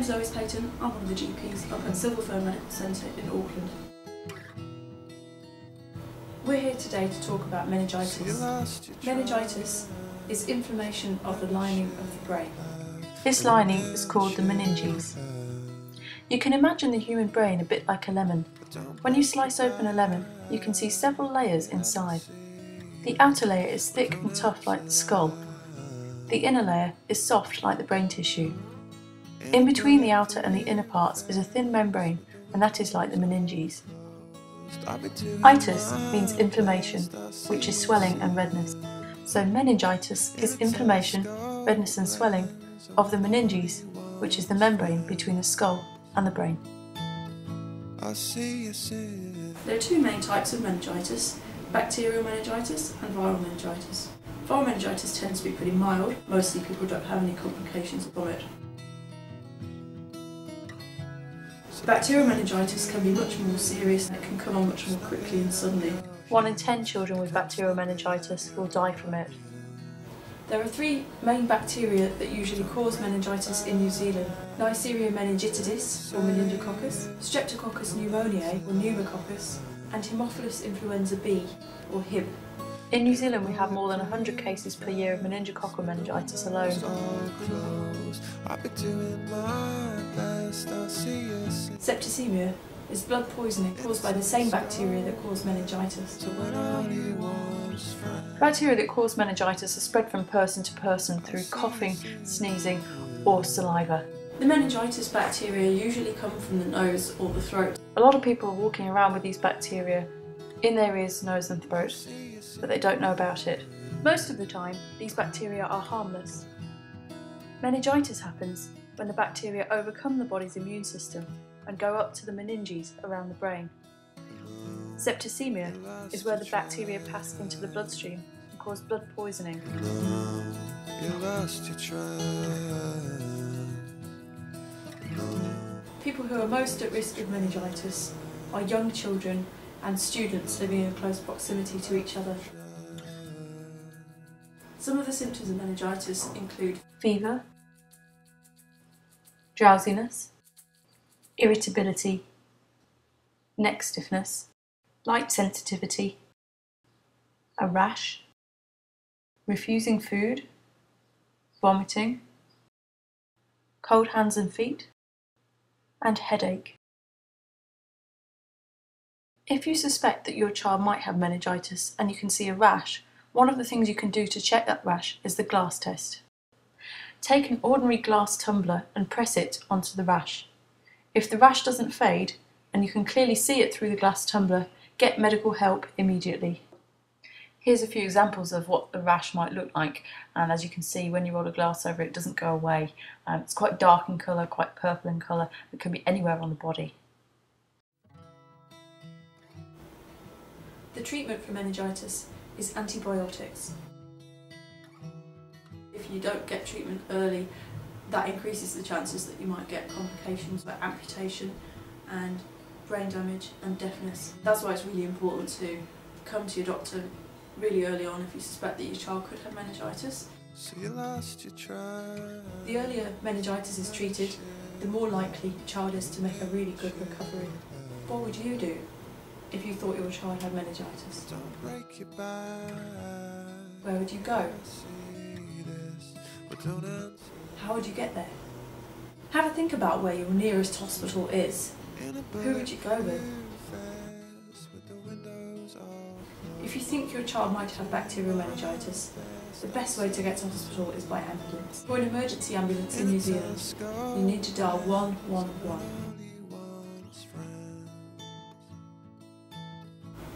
name's Lois Paton. I'm one of the GPs up at Silverfern Medical Centre in Auckland. We're here today to talk about meningitis. Meningitis is inflammation of the lining of the brain. This lining is called the meninges. You can imagine the human brain a bit like a lemon. When you slice open a lemon, you can see several layers inside. The outer layer is thick and tough like the skull. The inner layer is soft like the brain tissue. In between the outer and the inner parts is a thin membrane, and that is like the meninges. Itis means inflammation, which is swelling and redness. So meningitis is inflammation, redness and swelling of the meninges, which is the membrane between the skull and the brain. There are two main types of meningitis: bacterial meningitis and viral meningitis. Viral meningitis tends to be pretty mild. Mostly people don't have any complications from it. Bacterial meningitis can be much more serious and it can come on much more quickly and suddenly. 1 in 10 children with bacterial meningitis will die from it. There are 3 main bacteria that usually cause meningitis in New Zealand: Neisseria meningitidis, or meningococcus, Streptococcus pneumoniae, or pneumococcus, and Haemophilus influenza B, or Hib. In New Zealand we have more than 100 cases per year of meningococcal meningitis alone. Septicemia is blood poisoning caused by the same bacteria that cause meningitis. Bacteria that cause meningitis are spread from person to person through coughing, sneezing or saliva. The meningitis bacteria usually come from the nose or the throat. A lot of people are walking around with these bacteria in their ears, nose and throat, but they don't know about it. Most of the time, these bacteria are harmless. Meningitis happens when the bacteria overcome the body's immune system and go up to the meninges around the brain. Septicemia is where the bacteria pass into the bloodstream and cause blood poisoning. People who are most at risk of meningitis are young children and students living in close proximity to each other. Some of the symptoms of meningitis include fever, drowsiness, irritability, neck stiffness, light sensitivity, a rash, refusing food, vomiting, cold hands and feet, and headache. If you suspect that your child might have meningitis and you can see a rash, one of the things you can do to check that rash is the glass test. Take an ordinary glass tumbler and press it onto the rash. If the rash doesn't fade and you can clearly see it through the glass tumbler, get medical help immediately. Here's a few examples of what the rash might look like, and as you can see, when you roll a glass over it, it doesn't go away. It's quite dark in colour, quite purple in colour. It can be anywhere on the body. The treatment for meningitis is antibiotics. If you don't get treatment early, that increases the chances that you might get complications like amputation and brain damage and deafness. That's why it's really important to come to your doctor really early on if you suspect that your child could have meningitis. The earlier meningitis is treated, the more likely your child is to make a really good recovery. What would you do if you thought your child had meningitis? Where would you go? How would you get there? Have a think about where your nearest hospital is. Who would you go with? If you think your child might have bacterial meningitis, the best way to get to hospital is by ambulance. For an emergency ambulance in New Zealand, you need to dial 111.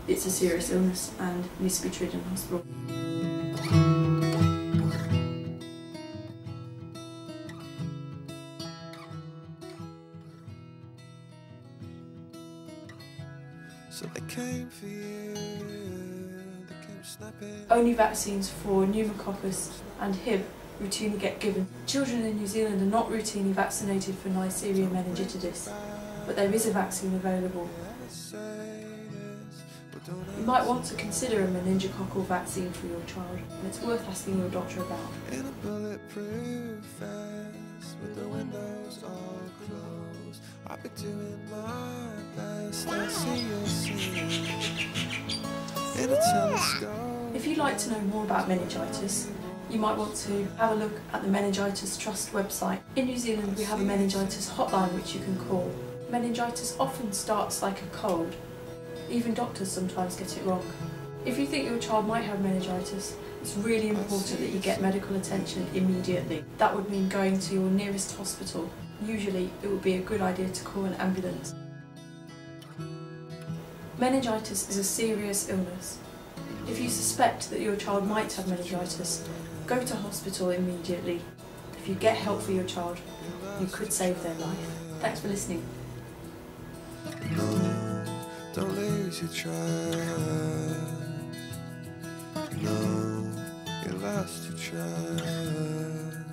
It's a serious illness and needs to be treated in hospital. So they came for you, they came snapping. Only vaccines for pneumococcus and Hib routinely get given. Children in New Zealand are not routinely vaccinated for Neisseria meningitidis, but there is a vaccine available. You might want to consider a meningococcal vaccine for your child, and it's worth asking your doctor about. In a bulletproof vest with the windows all closed. I'll be doing my best. I see you singing in a telescope. If you'd like to know more about meningitis, you might want to have a look at the Meningitis Trust website. In New Zealand we have a meningitis hotline which you can call. Meningitis often starts like a cold. Even doctors sometimes get it wrong. If you think your child might have meningitis, it's really important that you get medical attention immediately. That would mean going to your nearest hospital. Usually it would be a good idea to call an ambulance. Meningitis is a serious illness. If you suspect that your child might have meningitis, go to hospital immediately. If you get help for your child, you could save their life. Thanks for listening. No, don't lose your trust. No, you lost your trust.